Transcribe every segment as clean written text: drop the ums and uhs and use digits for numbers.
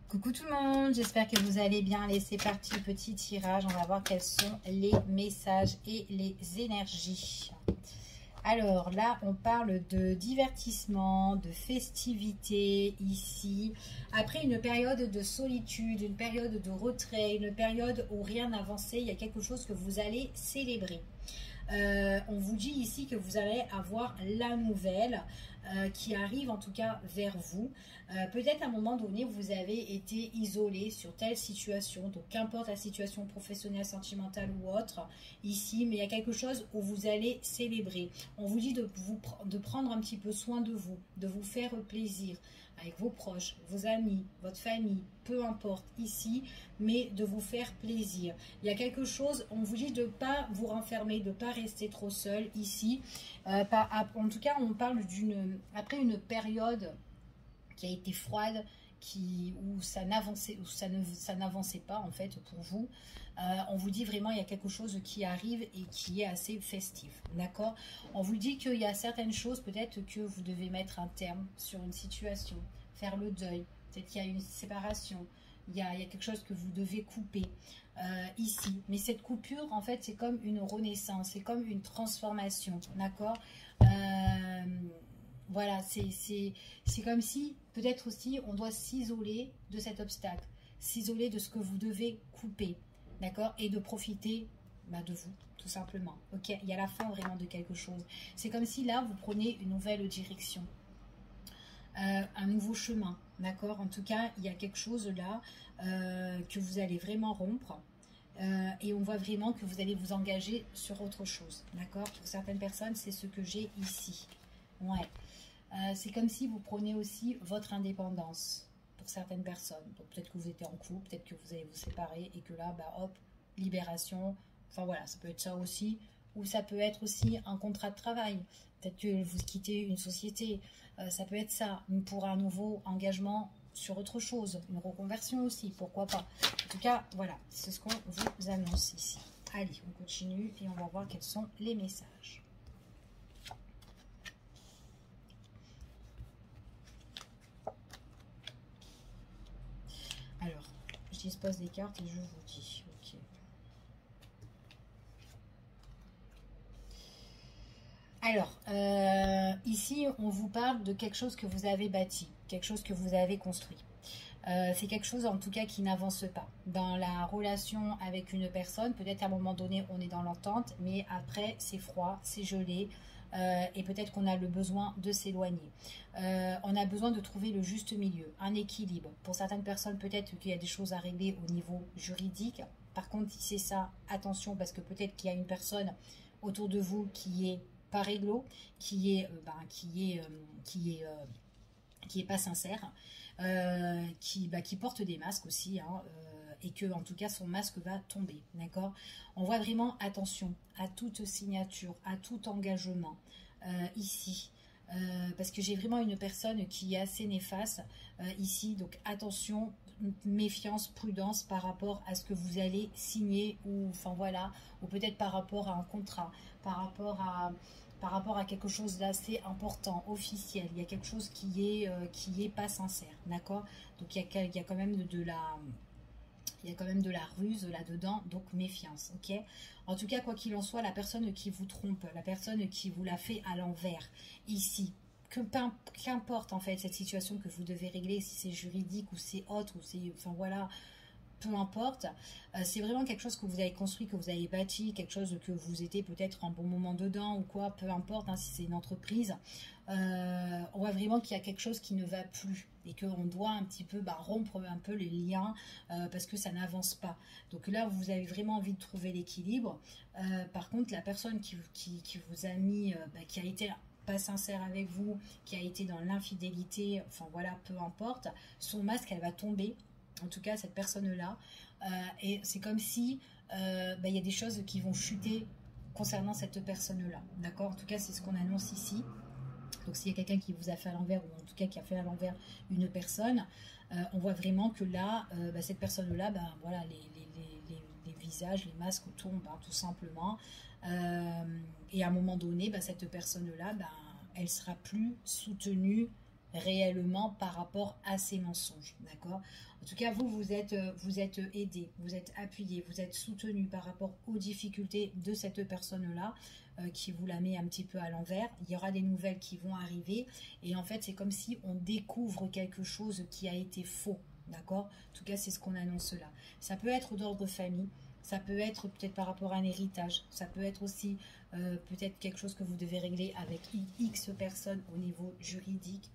Coucou tout le monde, j'espère que vous allez bien. Allez, c'est parti, petit tirage. On va voir quels sont les messages et les énergies. Alors là, on parle de divertissement, de festivité ici. Après une période de solitude, une période de retrait, une période où rien n'avançait, il y a quelque chose que vous allez célébrer. On vous dit ici que vous allez avoir la nouvelle qui arrive en tout cas vers vous. Peut-être à un moment donné vous avez été isolé sur telle situation, donc qu'importe la situation professionnelle, sentimentale ou autre ici, mais il y a quelque chose où vous allez célébrer. On vous dit de prendre un petit peu soin de vous faire plaisir avec vos proches, vos amis, votre famille, peu importe ici, mais de vous faire plaisir. Il y a quelque chose, on vous dit de ne pas vous renfermer, de ne pas rester trop seul ici. En tout cas, on parle après une période qui a été froide, où ça n'avançait pas en fait pour vous. On vous dit vraiment il y a quelque chose qui arrive et qui est assez festif, d'accord. On vous dit qu'il y a certaines choses peut-être que vous devez mettre un terme sur une situation, faire le deuil, peut-être qu'il y a une séparation, il y a quelque chose que vous devez couper ici, mais cette coupure en fait c'est comme une renaissance, c'est comme une transformation, d'accord. Voilà, c'est comme si, peut-être aussi, on doit s'isoler de cet obstacle, s'isoler de ce que vous devez couper, d'accord, et de profiter de vous, tout simplement, ok. Il y a la fin vraiment de quelque chose. C'est comme si là, vous prenez une nouvelle direction, un nouveau chemin, d'accord. En tout cas, il y a quelque chose là que vous allez vraiment rompre. Et on voit vraiment que vous allez vous engager sur autre chose, d'accord. Pour certaines personnes, c'est ce que j'ai ici, ouais. C'est comme si vous prenez aussi votre indépendance pour certaines personnes. Donc peut-être que vous étiez en couple, peut-être que vous allez vous séparer et que là, hop, libération. Enfin voilà, ça peut être ça aussi. Ou ça peut être aussi un contrat de travail. Peut-être que vous quittez une société. Ça peut être ça. Pour un nouveau engagement sur autre chose. Une reconversion aussi, pourquoi pas. En tout cas, voilà, c'est ce qu'on vous annonce ici. Allez, on continue et on va voir quels sont les messages. Alors, je dispose des cartes et je vous dis. Ok. Alors, ici, on vous parle de quelque chose que vous avez bâti, quelque chose que vous avez construit. C'est quelque chose, en tout cas, qui n'avance pas. Dans la relation avec une personne, peut-être à un moment donné, on est dans l'entente, mais après, c'est froid, c'est gelé. Et peut-être qu'on a le besoin de s'éloigner. On a besoin de trouver le juste milieu, un équilibre. Pour certaines personnes, peut-être qu'il y a des choses à régler au niveau juridique. Par contre, si c'est ça, attention, parce que peut-être qu'il y a une personne autour de vous qui est pas réglo, qui est pas sincère, qui porte des masques aussi, hein, et que en tout cas son masque va tomber, d'accord. On voit vraiment attention à toute signature, à tout engagement ici, parce que j'ai vraiment une personne qui est assez néfaste ici, donc attention, méfiance, prudence par rapport à ce que vous allez signer, ou enfin voilà, ou peut-être par rapport à un contrat, par rapport à quelque chose d'assez important, officiel. Il y a quelque chose qui est pas sincère, d'accord. Donc il y a quand même de la ruse là-dedans, donc méfiance, ok. En tout cas, quoi qu'il en soit, la personne qui vous trompe, la personne qui vous l'a fait à l'envers, ici, qu'importe en fait cette situation que vous devez régler, si c'est juridique ou c'est autre, ou c'est, enfin voilà, peu importe, c'est vraiment quelque chose que vous avez construit, que vous avez bâti, quelque chose que vous étiez peut-être un bon moment dedans ou quoi, peu importe, hein, si c'est une entreprise, on voit vraiment qu'il y a quelque chose qui ne va plus et qu'on doit un petit peu rompre un peu les liens parce que ça n'avance pas. Donc là, vous avez vraiment envie de trouver l'équilibre. Par contre, la personne qui vous a mis, qui a été pas sincère avec vous, qui a été dans l'infidélité, enfin voilà, peu importe, son masque, elle va tomber. En tout cas, cette personne-là. Et c'est comme si il y a des choses qui vont chuter concernant cette personne-là. D'accord. En tout cas, c'est ce qu'on annonce ici. Donc, s'il y a quelqu'un qui vous a fait à l'envers, ou en tout cas qui a fait à l'envers une personne, on voit vraiment que là, cette personne-là, voilà, les visages, les masques tombent, tout simplement. Et à un moment donné, cette personne-là, elle sera plus soutenue réellement par rapport à ces mensonges, d'accord? En tout cas, vous êtes aidé, vous êtes appuyé, vous êtes soutenu par rapport aux difficultés de cette personne-là qui vous la met un petit peu à l'envers. Il y aura des nouvelles qui vont arriver et en fait, c'est comme si on découvre quelque chose qui a été faux, d'accord? En tout cas, c'est ce qu'on annonce là. Ça peut être d'ordre famille, ça peut être peut-être par rapport à un héritage, ça peut être aussi peut-être quelque chose que vous devez régler avec X personnes au niveau juridique,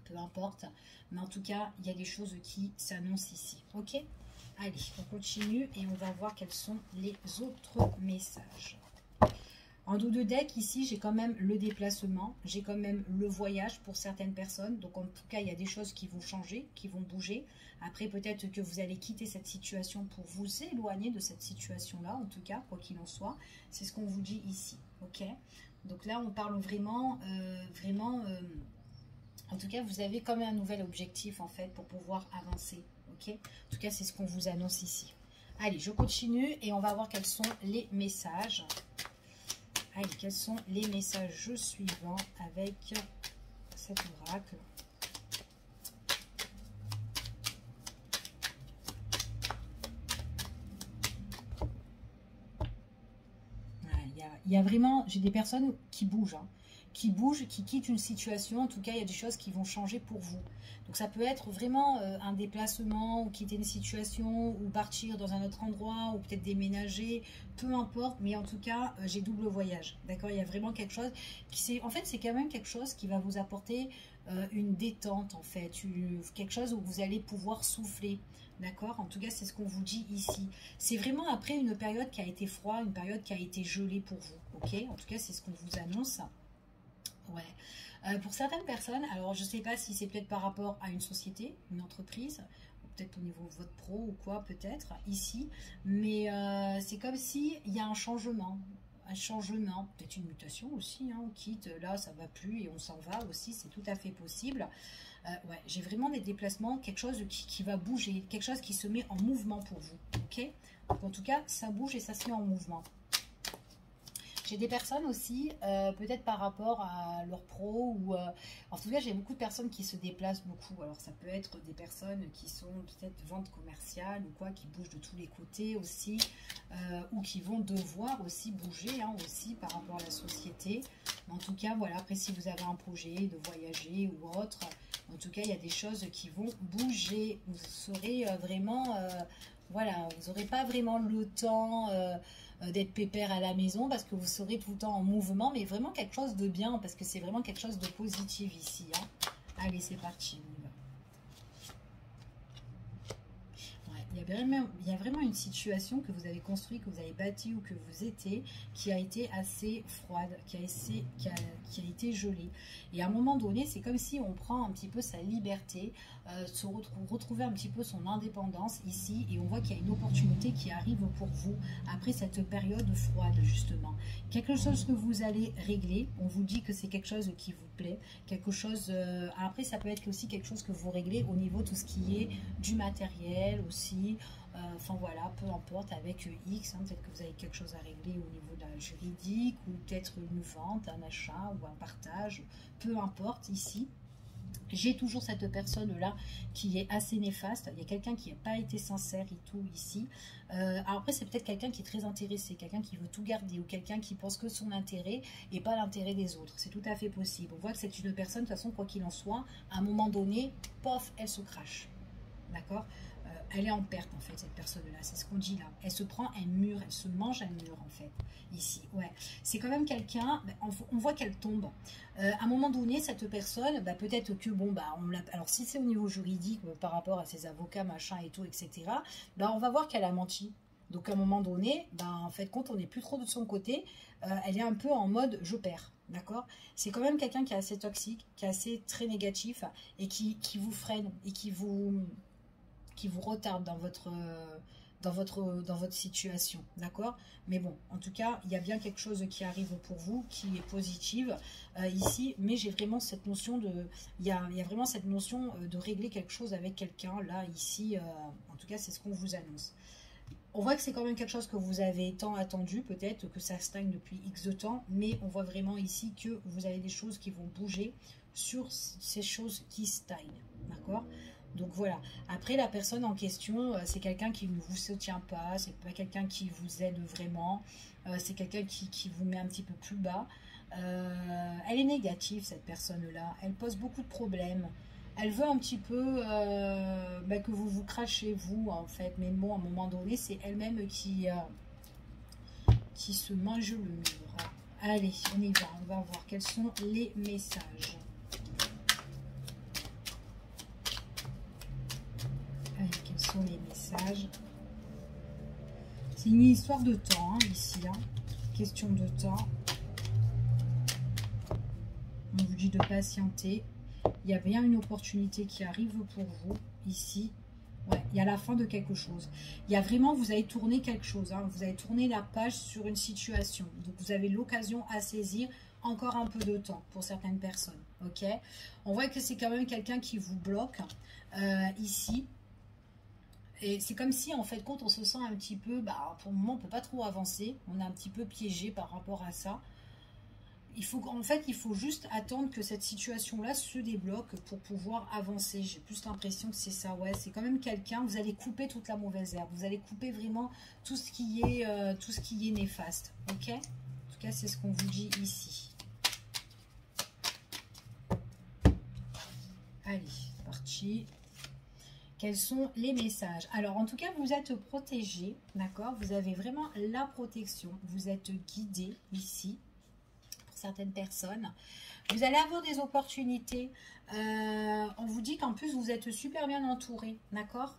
peu importe, mais en tout cas, il y a des choses qui s'annoncent ici, ok? Allez, on continue et on va voir quels sont les autres messages. En dos de deck, ici, j'ai quand même le déplacement, j'ai quand même le voyage pour certaines personnes. Donc, en tout cas, il y a des choses qui vont changer, qui vont bouger. Après, peut-être que vous allez quitter cette situation pour vous éloigner de cette situation-là, en tout cas, quoi qu'il en soit. C'est ce qu'on vous dit ici, ok? Donc là, on parle vraiment, en tout cas, vous avez quand même un nouvel objectif, en fait, pour pouvoir avancer, ok? En tout cas, c'est ce qu'on vous annonce ici. Allez, je continue et on va voir quels sont les messages. Allez, quels sont les messages suivants avec cet oracle? Il y a vraiment, j'ai des personnes qui bougent, hein, qui bougent, qui quittent une situation. En tout cas, il y a des choses qui vont changer pour vous. Donc ça peut être vraiment un déplacement, ou quitter une situation, ou partir dans un autre endroit, ou peut-être déménager, peu importe. Mais en tout cas, j'ai double voyage. D'accord? Il y a vraiment quelque chose qui, en fait, c'est quand même quelque chose qui va vous apporter une détente, en fait. Quelque chose où vous allez pouvoir souffler. D'accord? En tout cas, c'est ce qu'on vous dit ici. C'est vraiment après une période qui a été froide, une période qui a été gelée pour vous. Ok? En tout cas, c'est ce qu'on vous annonce. Ouais. Pour certaines personnes, alors je ne sais pas si c'est peut-être par rapport à une société, une entreprise, ou peut-être au niveau de votre pro ou quoi, peut-être, ici, mais c'est comme s'il y a un changement, peut-être une mutation aussi, hein, on quitte, là ça va plus et on s'en va aussi, c'est tout à fait possible. Ouais, j'ai vraiment des déplacements, quelque chose qui va bouger, quelque chose qui se met en mouvement pour vous, ok? Donc en tout cas, ça bouge et ça se met en mouvement. J'ai des personnes aussi, peut-être par rapport à leur pro, ou en tout cas j'ai beaucoup de personnes qui se déplacent beaucoup. Alors ça peut être des personnes qui sont peut-être vente commerciale ou quoi, qui bougent de tous les côtés aussi, ou qui vont devoir aussi bouger, hein, aussi par rapport à la société. Mais en tout cas, voilà, après si vous avez un projet de voyager ou autre, en tout cas il y a des choses qui vont bouger. Vous serez vraiment, voilà, vous n'aurez pas vraiment le temps d'être pépère à la maison parce que vous serez tout le temps en mouvement, mais vraiment quelque chose de bien parce que c'est vraiment quelque chose de positif ici, hein. Allez, c'est parti, on y va. Il y a vraiment une situation que vous avez construite, que vous avez bâtie ou que vous étiez, qui a été assez froide, qui a été gelée. Et à un moment donné, c'est comme si on prend un petit peu sa liberté, retrouver un petit peu son indépendance ici, et on voit qu'il y a une opportunité qui arrive pour vous après cette période froide, justement. Quelque chose que vous allez régler, on vous dit que c'est quelque chose qui vous plaît, quelque chose... après, ça peut être aussi quelque chose que vous réglez au niveau de tout ce qui est du matériel aussi, enfin voilà, peu importe, avec X, hein, peut-être que vous avez quelque chose à régler au niveau de la juridique, ou peut-être une vente, un achat, ou un partage, peu importe ici. J'ai toujours cette personne-là qui est assez néfaste. Il y a quelqu'un qui n'a pas été sincère et tout ici. Alors après, c'est peut-être quelqu'un qui est très intéressé, quelqu'un qui veut tout garder, ou quelqu'un qui pense que son intérêt et pas l'intérêt des autres. C'est tout à fait possible. On voit que c'est une personne, de toute façon, quoi qu'il en soit, à un moment donné, pof, elle se crache. D'accord? Elle est en perte, en fait, cette personne-là. C'est ce qu'on dit là. Elle se prend un mur, elle se mange un mur, en fait, ici. Ouais. C'est quand même quelqu'un, on voit qu'elle tombe. À un moment donné, cette personne, peut-être que, bon, alors si c'est au niveau juridique, par rapport à ses avocats, machin et tout, etc., on va voir qu'elle a menti. Donc, à un moment donné, en fait, quand on n'est plus trop de son côté, elle est un peu en mode « je perds ». D'accord? C'est quand même quelqu'un qui est assez toxique, qui est assez très négatif, et qui vous freine, et qui vous retarde dans votre situation, d'accord? Mais bon, en tout cas, il y a bien quelque chose qui arrive pour vous, qui est positive ici, mais j'ai vraiment cette notion il y a vraiment cette notion de régler quelque chose avec quelqu'un, là, ici, en tout cas, c'est ce qu'on vous annonce. On voit que c'est quand même quelque chose que vous avez tant attendu, peut-être que ça stagne depuis X de temps, mais on voit vraiment ici que vous avez des choses qui vont bouger sur ces choses qui stagnent, d'accord? Donc voilà. Après, la personne en question, c'est quelqu'un qui ne vous soutient pas, c'est pas quelqu'un qui vous aide vraiment, c'est quelqu'un qui vous met un petit peu plus bas. Elle est négative, cette personne-là. Elle pose beaucoup de problèmes. Elle veut un petit peu que vous vous crachez, vous, en fait. Mais bon, à un moment donné, c'est elle-même qui se mange le mur. Allez, on y va. On va voir quels sont les messages. Allez, quels sont les messages? C'est une histoire de temps, hein, ici, là. Question de temps. On vous dit de patienter. Il y a bien une opportunité qui arrive pour vous, ici. Ouais, il y a la fin de quelque chose. Il y a vraiment, vous avez tourné quelque chose. Hein, vous avez tourné la page sur une situation. Donc, vous avez l'occasion à saisir encore un peu de temps pour certaines personnes. Ok. On voit que c'est quand même quelqu'un qui vous bloque ici. Et c'est comme si, en fait, quand on se sent un petit peu, pour le moment, on ne peut pas trop avancer. On est un petit peu piégé par rapport à ça. En fait, il faut juste attendre que cette situation-là se débloque pour pouvoir avancer. J'ai plus l'impression que c'est ça. Ouais, c'est quand même quelqu'un. Vous allez couper toute la mauvaise herbe. Vous allez couper vraiment tout ce qui est néfaste. Ok? En tout cas, c'est ce qu'on vous dit ici. Allez, c'est parti. Quels sont les messages? Alors, en tout cas, vous êtes protégé. D'accord? Vous avez vraiment la protection. Vous êtes guidé ici. Certaines personnes, vous allez avoir des opportunités. On vous dit qu'en plus vous êtes super bien entouré, d'accord?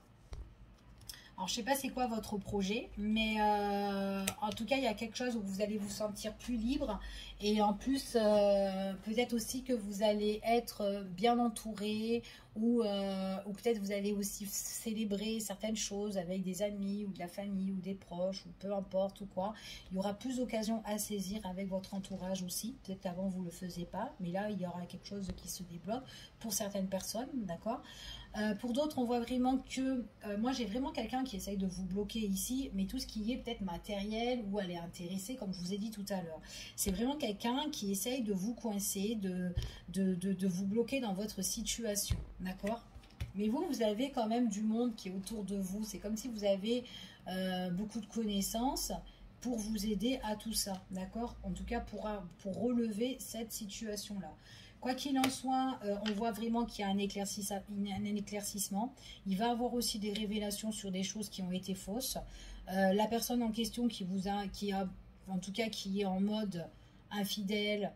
Alors je sais pas c'est quoi votre projet, mais en tout cas il y a quelque chose où vous allez vous sentir plus libre, et en plus peut-être aussi que vous allez être bien entouré, ou peut-être vous allez aussi célébrer certaines choses avec des amis ou de la famille ou des proches, ou peu importe ou quoi. Il y aura plus d'occasions à saisir avec votre entourage aussi. Peut-être qu'avant vous ne le faisiez pas, mais là il y aura quelque chose qui se débloque pour certaines personnes, d'accord? Pour d'autres, on voit vraiment que moi j'ai vraiment quelqu'un qui essaye de vous bloquer ici, mais tout ce qui est peut-être matériel ou elle est intéressée, comme je vous ai dit tout à l'heure. C'est vraiment quelqu'un qui essaye de vous coincer, de vous bloquer dans votre situation, d'accord? Mais vous avez quand même du monde qui est autour de vous. C'est comme si vous avez beaucoup de connaissances pour vous aider à tout ça, d'accord? En tout cas, pour relever cette situation-là. Quoi qu'il en soit, on voit vraiment qu'il y a un éclaircissement. Il va y avoir aussi des révélations sur des choses qui ont été fausses. La personne en question qui est en mode infidèle,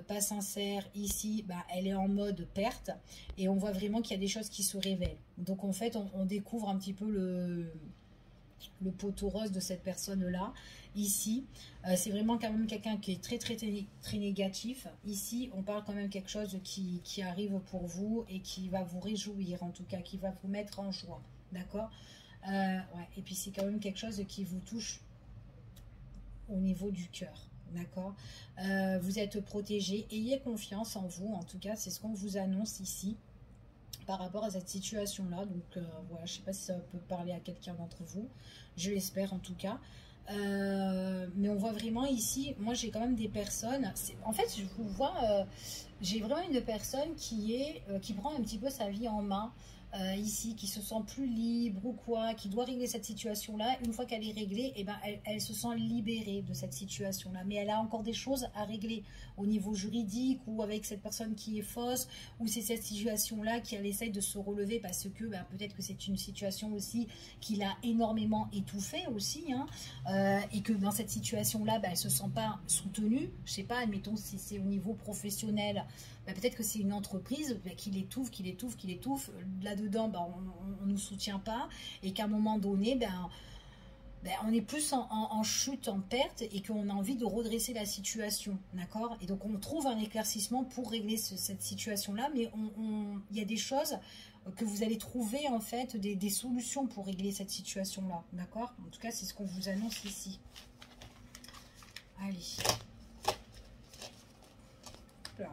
pas sincère, ici, elle est en mode perte. Et on voit vraiment qu'il y a des choses qui se révèlent. Donc en fait, on découvre un petit peu le poteau rose de cette personne-là. Ici, c'est vraiment quand même quelqu'un qui est très, très, très, très négatif. Ici, on parle quand même quelque chose qui arrive pour vous et qui va vous réjouir, en tout cas, qui va vous mettre en joie. D'accord? Ouais. Et puis, c'est quand même quelque chose qui vous touche au niveau du cœur. D'accord? Vous êtes protégé. Ayez confiance en vous. En tout cas, c'est ce qu'on vous annonce ici par rapport à cette situation-là. Donc, voilà, je ne sais pas si ça peut parler à quelqu'un d'entre vous. Je l'espère en tout cas. Mais on voit vraiment ici, moi j'ai quand même des personnes, en fait je vous vois, j'ai vraiment une personne qui prend un petit peu sa vie en main, ici, qui se sent plus libre ou quoi, qui doit régler cette situation-là. Une fois qu'elle est réglée, elle se sent libérée de cette situation-là. Mais elle a encore des choses à régler au niveau juridique, ou avec cette personne qui est fausse, ou c'est cette situation-là qu'elle essaye de se relever parce que peut-être que c'est une situation aussi qui l'a énormément étouffée aussi, hein, et que dans cette situation-là, elle ne se sent pas soutenue. Je ne sais pas, admettons si c'est au niveau professionnel, peut-être que c'est une entreprise qui l'étouffe, là-dedans, on ne nous soutient pas, et qu'à un moment donné, on est plus en chute, en perte, et qu'on a envie de redresser la situation, d'accord? Et donc on trouve un éclaircissement pour régler cette situation-là, mais il y a des choses que vous allez trouver, en fait, des solutions pour régler cette situation-là, d'accord? En tout cas, c'est ce qu'on vous annonce ici. Allez. Là.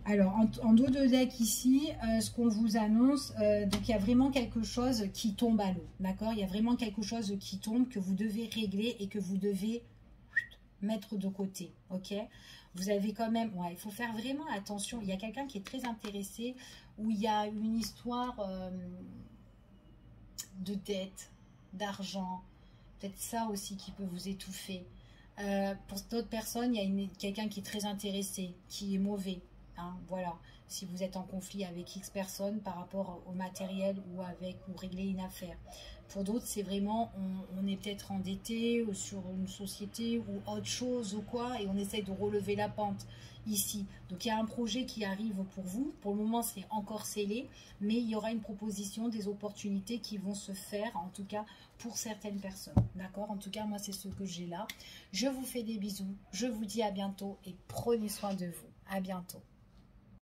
Alors, en dos de deck ici, ce qu'on vous annonce, donc il y a vraiment quelque chose qui tombe à l'eau, d'accord? Il y a vraiment quelque chose qui tombe, que vous devez régler et que vous devez mettre de côté, ok? Vous avez quand même, ouais, il faut faire vraiment attention. Il y a quelqu'un qui est très intéressé, où il y a une histoire de dette, d'argent, peut-être ça aussi qui peut vous étouffer. Pour d'autres personnes, il y a quelqu'un qui est très intéressé, qui est mauvais. Hein, voilà, si vous êtes en conflit avec X personnes par rapport au matériel ou régler une affaire. Pour d'autres, c'est vraiment, on est peut-être endetté ou sur une société ou autre chose ou quoi, et on essaye de relever la pente ici. Donc il y a un projet qui arrive pour vous. Pour le moment, c'est encore scellé, mais il y aura une proposition, des opportunités qui vont se faire, en tout cas pour certaines personnes. D'accord? En tout cas, moi, c'est ce que j'ai là. Je vous fais des bisous. Je vous dis à bientôt et prenez soin de vous. À bientôt.